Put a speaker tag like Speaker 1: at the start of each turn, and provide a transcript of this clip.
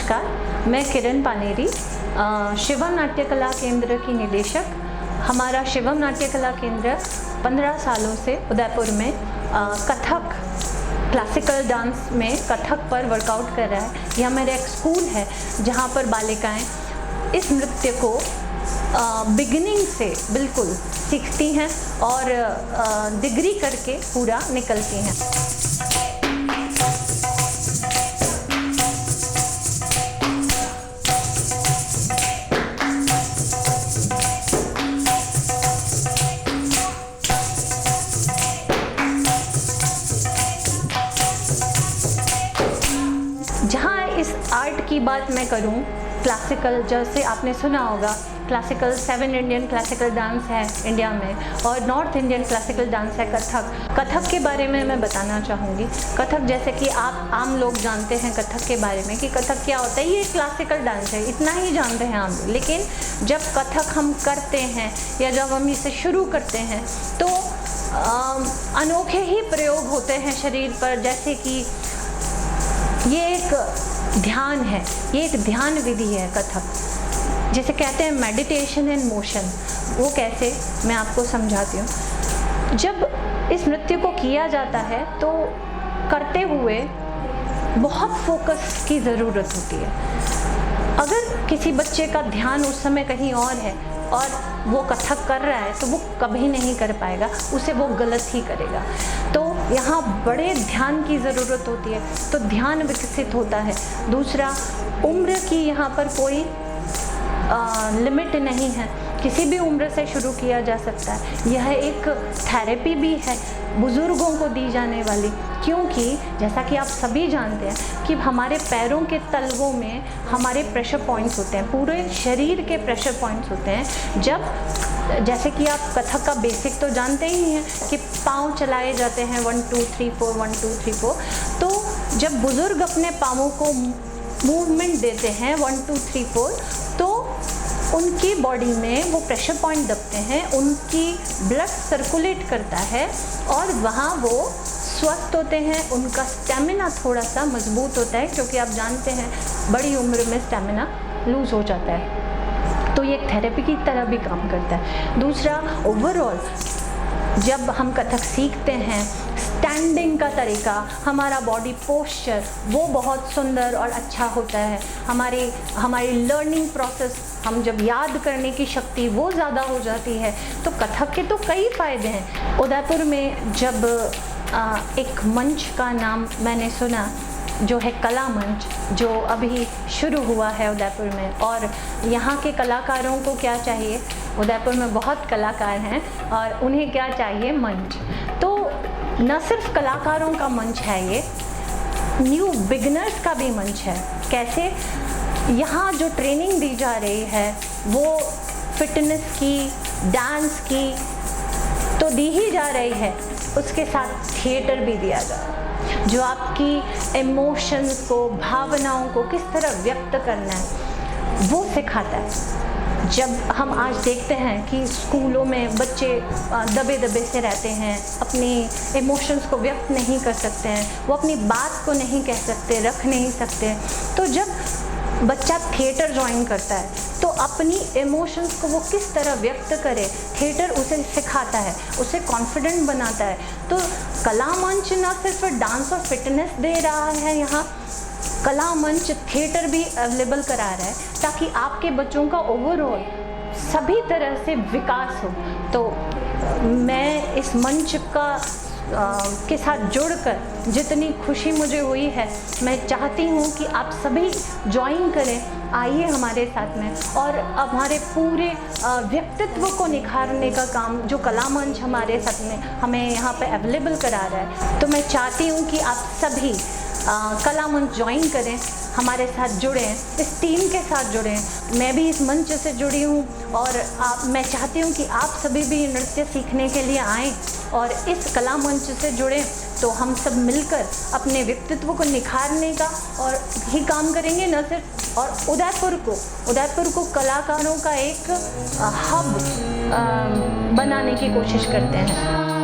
Speaker 1: नमस्कार, मैं किरण पानेरी, शिवम नाट्य कला केंद्र की निदेशक। हमारा शिवम नाट्य कला केंद्र 15 सालों से उदयपुर में कथक क्लासिकल डांस में कथक पर वर्कआउट कर रहा है। यह मेरा एक स्कूल है जहाँ पर बालिकाएं इस नृत्य को बिगिनिंग से बिल्कुल सीखती हैं और डिग्री करके पूरा निकलती हैं। जहाँ इस आर्ट की बात मैं करूँ, क्लासिकल, जैसे आपने सुना होगा, क्लासिकल 7 इंडियन क्लासिकल डांस है इंडिया में और नॉर्थ इंडियन क्लासिकल डांस है कथक। कथक के बारे में मैं बताना चाहूँगी। कथक, जैसे कि आप आम लोग जानते हैं कथक के बारे में कि कथक क्या होता है, ये क्लासिकल डांस है, इतना ही जानते हैं आम लोग। लेकिन जब कथक हम करते हैं या जब हम इसे शुरू करते हैं तो अनोखे ही प्रयोग होते हैं शरीर पर। जैसे कि ये एक ध्यान है, ये एक ध्यान विधि है कथक, जैसे कहते हैं मेडिटेशन इन मोशन। वो कैसे, मैं आपको समझाती हूँ। जब इस नृत्य को किया जाता है तो करते हुए बहुत फोकस की ज़रूरत होती है। अगर किसी बच्चे का ध्यान उस समय कहीं और है और वो कथक कर रहा है तो वो कभी नहीं कर पाएगा, उसे वो गलत ही करेगा। तो यहाँ बड़े ध्यान की ज़रूरत होती है, तो ध्यान विकसित होता है। दूसरा, उम्र की यहाँ पर कोई लिमिट नहीं है, किसी भी उम्र से शुरू किया जा सकता है। यह एक थेरेपी भी है बुज़ुर्गों को दी जाने वाली, क्योंकि जैसा कि आप सभी जानते हैं कि हमारे पैरों के तलवों में हमारे प्रेशर पॉइंट्स होते हैं, पूरे शरीर के प्रेशर पॉइंट्स होते हैं। जब, जैसे कि आप कथक का बेसिक तो जानते ही हैं कि पाँव चलाए जाते हैं 1 2 3 4 1 2 3 4। तो जब बुज़ुर्ग अपने पाँवों को मूवमेंट देते हैं 1 2 3 4, तो उनकी बॉडी में वो प्रेशर पॉइंट दबते हैं, उनकी ब्लड सर्कुलेट करता है और वहाँ वो स्वस्थ होते हैं। उनका स्टेमिना थोड़ा सा मजबूत होता है, क्योंकि आप जानते हैं बड़ी उम्र में स्टेमिना लूज़ हो जाता है। तो ये एक थेरेपी की तरह भी काम करता है। दूसरा, ओवरऑल जब हम कथक सीखते हैं, स्टैंडिंग का तरीका, हमारा बॉडी पोस्चर वो बहुत सुंदर और अच्छा होता है। हमारी लर्निंग प्रोसेस, हम जब याद करने की शक्ति वो ज़्यादा हो जाती है। तो कथक के तो कई फ़ायदे हैं। उदयपुर में जब एक मंच का नाम मैंने सुना, जो है कला मंच, जो अभी शुरू हुआ है उदयपुर में, और यहाँ के कलाकारों को क्या चाहिए, उदयपुर में बहुत कलाकार हैं और उन्हें क्या चाहिए, मंच। तो न सिर्फ कलाकारों का मंच है, ये न्यू बिगिनर्स का भी मंच है। कैसे, यहाँ जो ट्रेनिंग दी जा रही है वो फिटनेस की, डांस की तो दी ही जा रही है, उसके साथ थिएटर भी दिया जा रहा है, जो आपकी इमोशंस को, भावनाओं को किस तरह व्यक्त करना है वो सिखाता है। जब हम आज देखते हैं कि स्कूलों में बच्चे दबे दबे से रहते हैं, अपनी इमोशंस को व्यक्त नहीं कर सकते हैं, वो अपनी बात को नहीं कह सकते, रख नहीं सकते। तो जब बच्चा थिएटर ज्वाइन करता है तो अपनी इमोशंस को वो किस तरह व्यक्त करे, थिएटर उसे सिखाता है, उसे कॉन्फिडेंट बनाता है। तो कला मंच ना सिर्फ डांस और फिटनेस दे रहा है, यहाँ कला मंच थिएटर भी अवेलेबल करा रहा है, ताकि आपके बच्चों का ओवरऑल सभी तरह से विकास हो। तो मैं इस मंच के साथ जुड़कर जितनी खुशी मुझे हुई है, मैं चाहती हूँ कि आप सभी ज्वाइन करें, आइए हमारे साथ में, और हमारे पूरे व्यक्तित्व को निखारने का काम जो कला मंच हमारे साथ में हमें यहाँ पे अवेलेबल करा रहा है। तो मैं चाहती हूँ कि आप सभी कला मंच ज्वाइन करें, हमारे साथ जुड़ें, इस टीम के साथ जुड़ें। मैं भी इस मंच से जुड़ी हूँ और मैं चाहती हूँ कि आप सभी भी नृत्य सीखने के लिए आएँ और इस कला मंच से जुड़ें। तो हम सब मिलकर अपने व्यक्तित्व को निखारने का और ही काम करेंगे, न सिर्फ, और उदयपुर को कलाकारों का एक हब बनाने की कोशिश करते हैं।